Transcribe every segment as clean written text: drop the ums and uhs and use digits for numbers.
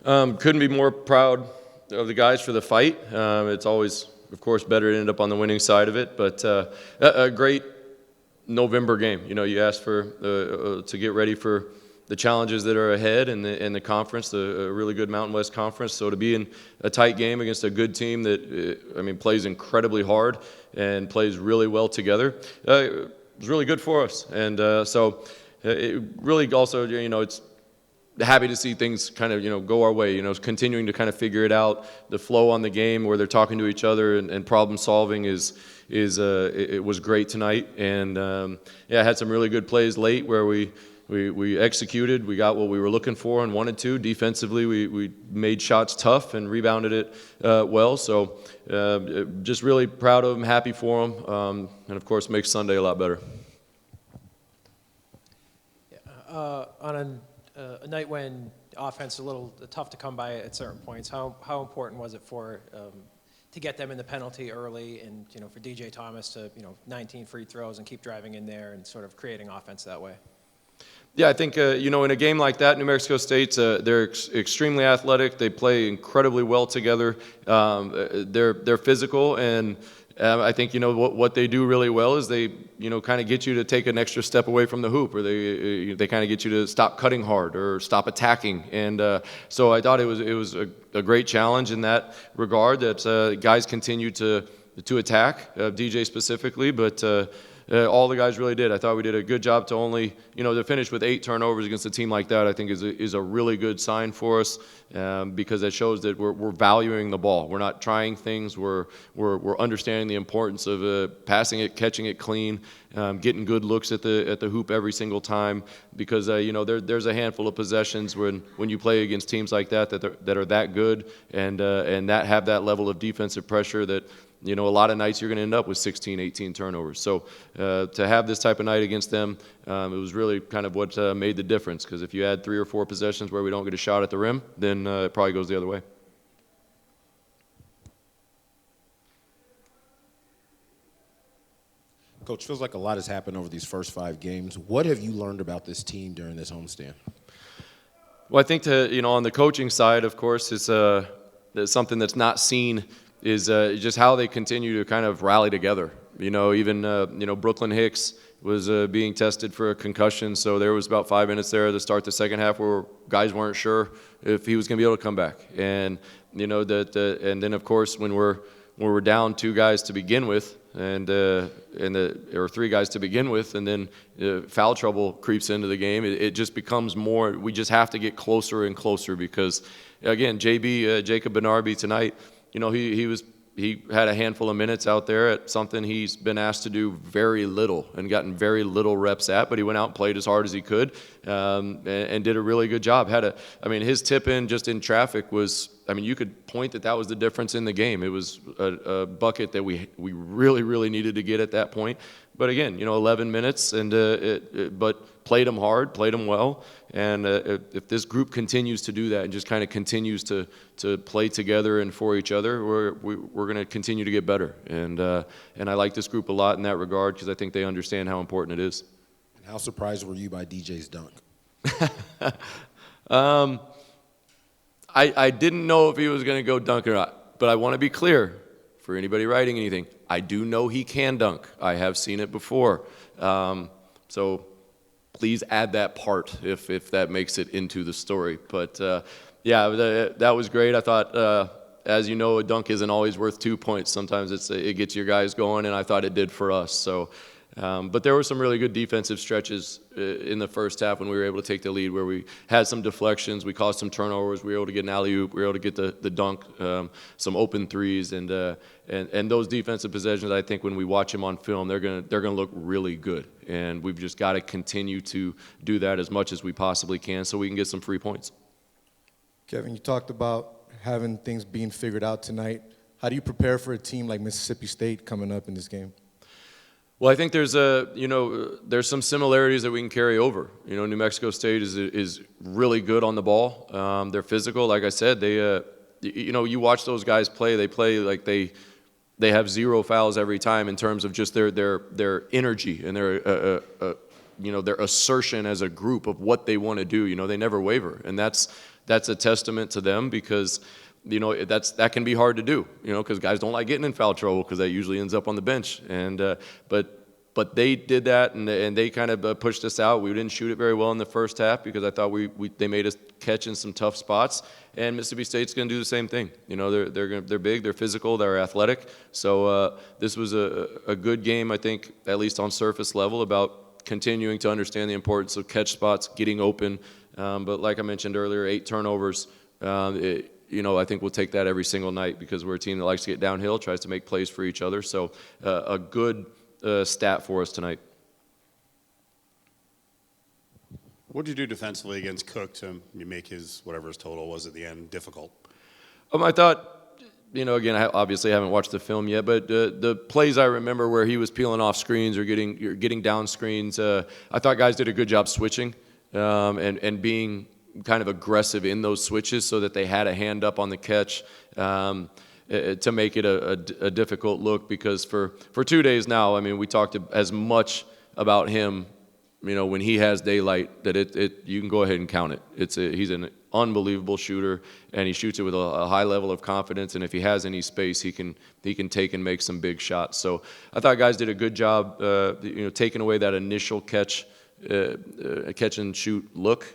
Couldn't be more proud of the guys for the fight. It's always, of course, better to end up on the winning side of it, but a great November game. You asked for to get ready for the challenges that are ahead in the conference, the really good Mountain West Conference. So to be in a tight game against a good team that plays incredibly hard and plays really well together, it was really good for us. And so it really also, it's happy to see things kind of, go our way, continuing to kind of figure it out. The flow on the game where they're talking to each other and problem solving it was great tonight. And had some really good plays late where we executed. We got what we were looking for and wanted to. Defensively, we made shots tough and rebounded it well. So just really proud of them, happy for them, and of course makes Sunday a lot better. On a night when offense is a little tough to come by at certain points, how important was it to get them in the penalty early and for DJ Thomas to 19 free throws and keep driving in there and sort of creating offense that way? Yeah, I think, in a game like that, New Mexico State, they're extremely athletic. They play incredibly well together. They're physical, and I think, what they do really well is they, kind of get you to take an extra step away from the hoop, or they kind of get you to stop cutting hard or stop attacking. And so I thought it was a great challenge in that regard, that guys continue to attack, DJ specifically, but all the guys really did. I thought we did a good job to only, to finish with 8 turnovers against a team like that, I think is a really good sign for us, because it shows that we're valuing the ball. We're not trying things. We're understanding the importance of passing it, catching it clean, getting good looks at the hoop every single time, because there's a handful of possessions when you play against teams like that are that good and that have that level of defensive pressure that a lot of nights you're going to end up with 16, 18 turnovers. So to have this type of night against them, it was really kind of what made the difference, because if you add 3 or 4 possessions where we don't get a shot at the rim, then it probably goes the other way. Coach, feels like a lot has happened over these first 5 games. What have you learned about this team during this homestand? Well, I think on the coaching side, of course, it's something that's not seen is just how they continue to kind of rally together. Even Brooklyn Hicks was being tested for a concussion, so there was about 5 minutes there to start the second half where guys weren't sure if he was going to be able to come back. And and then of course when we're down 2 guys to begin with, or 3 guys to begin with, and then foul trouble creeps into the game, it just becomes more. We just have to get closer and closer, because again, Jacob Benarby tonight, he had a handful of minutes out there at something he's been asked to do very little and gotten very little reps at, but he went out and played as hard as he could, and did a really good job. His tip in just in traffic was, you could point that was the difference in the game. It was a bucket that we really, really needed to get at that point. But again, 11 minutes, and but played them hard, played them well. And if this group continues to do that and just kind of continues to play together and for each other, we're going to continue to get better. And I like this group a lot in that regard, because I think they understand how important it is. And how surprised were you by DJ's dunk? I didn't know if he was going to go dunk or not, but I want to be clear for anybody writing anything. I do know he can dunk. I have seen it before. So please add that part if that makes it into the story. But that was great. I thought, as you know, a dunk isn't always worth 2 points. Sometimes it gets your guys going, and I thought it did for us. So. But there were some really good defensive stretches in the first half when we were able to take the lead, where we had some deflections, we caused some turnovers, we were able to get an alley-oop, we were able to get the dunk, some open threes, and those defensive possessions, I think when we watch them on film, they're gonna look really good, and we've just got to continue to do that as much as we possibly can so we can get some free points. Kevin, you talked about having things being figured out tonight. How do you prepare for a team like Mississippi State coming up in this game? Well, I think there's some similarities that we can carry over. New Mexico State is really good on the ball. They're physical, like I said. They, you watch those guys play. They play like they have 0 fouls every time in terms of just their energy and their their assertion as a group of what they want to do. They never waver, and that's a testament to them because that can be hard to do. Because guys don't like getting in foul trouble because that usually ends up on the bench. And but they did that, and they kind of pushed us out. We didn't shoot it very well in the first half because I thought they made us catch in some tough spots. And Mississippi State's going to do the same thing. They're big, they're physical, they're athletic. So this was a good game, I think, at least on surface level, about continuing to understand the importance of catch spots, getting open. But like I mentioned earlier, 8 turnovers. I think we'll take that every single night because we're a team that likes to get downhill, tries to make plays for each other. So a good stat for us tonight. What did you do defensively against Cook to make his, whatever his total was at the end, difficult? I thought, again, I obviously haven't watched the film yet, but the plays I remember where he was peeling off screens or getting down screens, I thought guys did a good job switching and being kind of aggressive in those switches so that they had a hand up on the catch to make it a difficult look because for 2 days now, we talked as much about him, when he has daylight that you can go ahead and count it. He's an unbelievable shooter and he shoots it with a high level of confidence, and if he has any space, he can take and make some big shots. So I thought guys did a good job, taking away that initial catch and shoot look.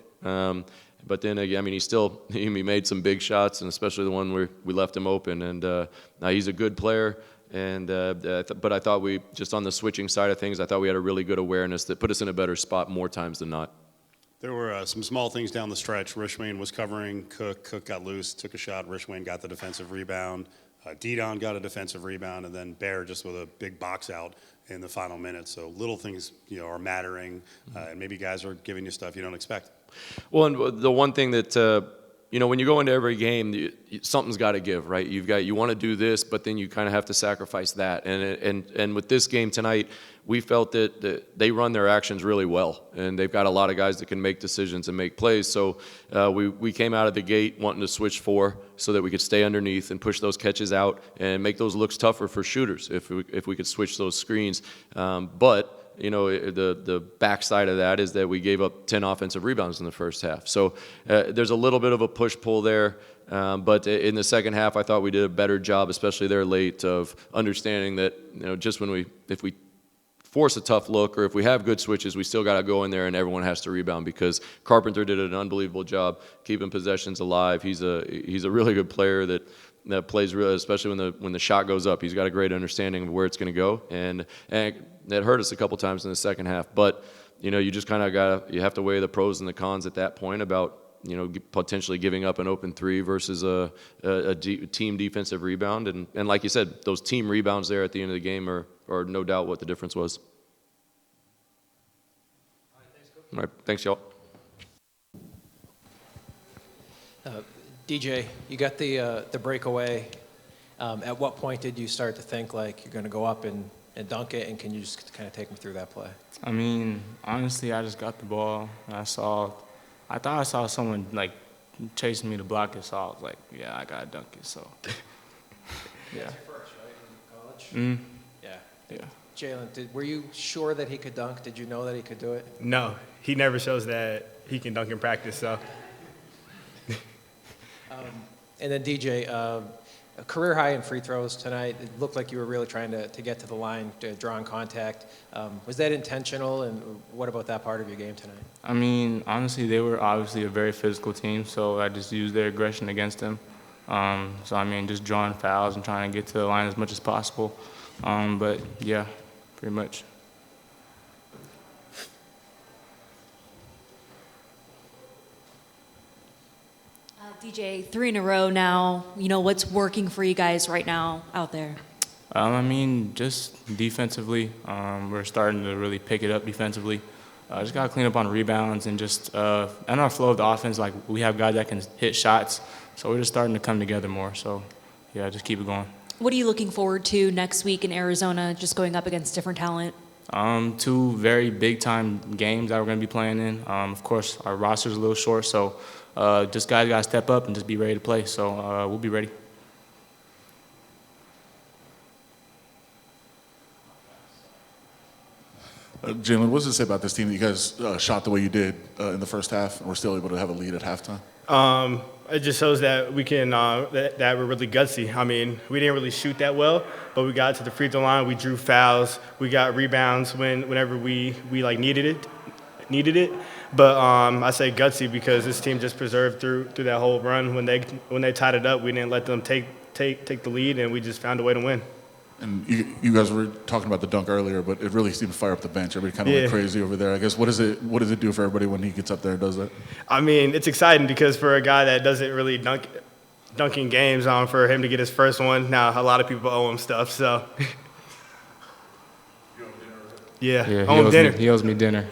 But then again, he made some big shots, and especially the one where we left him open. And now he's a good player. And but I thought we just on the switching side of things, I thought we had a really good awareness that put us in a better spot more times than not. There were some small things down the stretch. Rishwain was covering Cook. Cook got loose, took a shot. Rishwain got the defensive rebound. Didon got a defensive rebound, and then Bear just with a big box out in the final minute. So little things, are mattering, and maybe guys are giving you stuff you don't expect. Well, and the one thing that when you go into every game, something's got to give, right? You want to do this, but then you kind of have to sacrifice that. And with this game tonight, we felt that they run their actions really well, and they've got a lot of guys that can make decisions and make plays. So we came out of the gate wanting to switch 4 so that we could stay underneath and push those catches out and make those looks tougher for shooters if we could switch those screens. But the backside of that is that we gave up 10 offensive rebounds in the first half. So there's a little bit of a push-pull there. But in the second half, I thought we did a better job, especially there late, of understanding that, just if we force a tough look or if we have good switches, we still got to go in there and everyone has to rebound because Carpenter did an unbelievable job keeping possessions alive. He's a really good player that plays really, especially when the shot goes up. He's got a great understanding of where it's going to go, and that hurt us a couple times in the second half. But you just kind of you have to weigh the pros and the cons at that point about potentially giving up an open 3 versus a team defensive rebound, and like you said, those team rebounds there at the end of the game are no doubt what the difference was. All right, thanks, y'all. DJ, you got the breakaway. At what point did you start to think like you're going to go up and dunk it? And can you just kind of take me through that play? Honestly, I just got the ball. And I thought I saw someone like chasing me to block it, so I was like, yeah, I got to dunk it. So, yeah. That's your first, right, in college? Yeah. Jalen, were you sure that he could dunk? Did you know that he could do it? No, he never shows that he can dunk in practice, so. And then DJ, a career high in free throws tonight. It looked like you were really trying to get to the line, to draw in contact. Was that intentional, and what about that part of your game tonight? Honestly, they were obviously a very physical team, so I just used their aggression against them. Just drawing fouls and trying to get to the line as much as possible. But yeah, pretty much. DJ, 3 in a row now. What's working for you guys right now out there? Just defensively. We're starting to really pick it up defensively. Just got to clean up on rebounds and just in our flow of the offense, like we have guys that can hit shots, so we're just starting to come together more. So, yeah, just keep it going. What are you looking forward to next week in Arizona, just going up against different talent? 2 very big-time games that we're going to be playing in. Of course, our roster's a little short, so just guys got to step up and just be ready to play. So we'll be ready. Jalen, what does it say about this team that you guys shot the way you did in the first half and were still able to have a lead at halftime? It just shows that we can that we're really gutsy. I mean, we didn't really shoot that well, but we got to the free throw line. We drew fouls. We got rebounds whenever we like needed it. But I say gutsy because this team just preserved through that whole run. When they tied it up, we didn't let them take the lead, and we just found a way to win. And you guys were talking about the dunk earlier, but it really seemed to fire up the bench. Everybody kind of went crazy over there. I guess what does it do for everybody when he gets up there and does that? I mean, it's exciting because for a guy that doesn't really dunk in games, for him to get his first one, now a lot of people owe him stuff. So yeah, owe him dinner. He owes me dinner.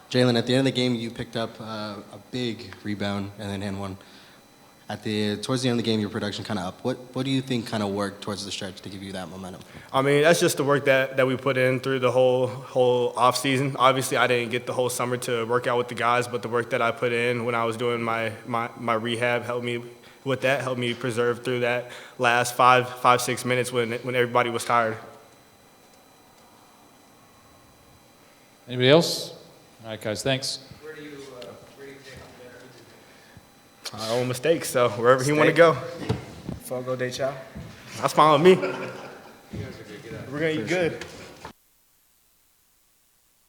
Jalen, at the end of the game, you picked up a big rebound and then hand one. Towards the end of the game, your production kind of up. What do you think kind of worked towards the stretch to give you that momentum? I mean, that's just the work that we put in through the whole off season. Obviously, I didn't get the whole summer to work out with the guys, but the work that I put in when I was doing my rehab helped me preserve through that last 5-6 minutes when everybody was tired. Anybody else? All right, guys, thanks. Where do you take up I own mistakes, so wherever he want to go. Fogo de chao. That's fine with me. We're going to eat good.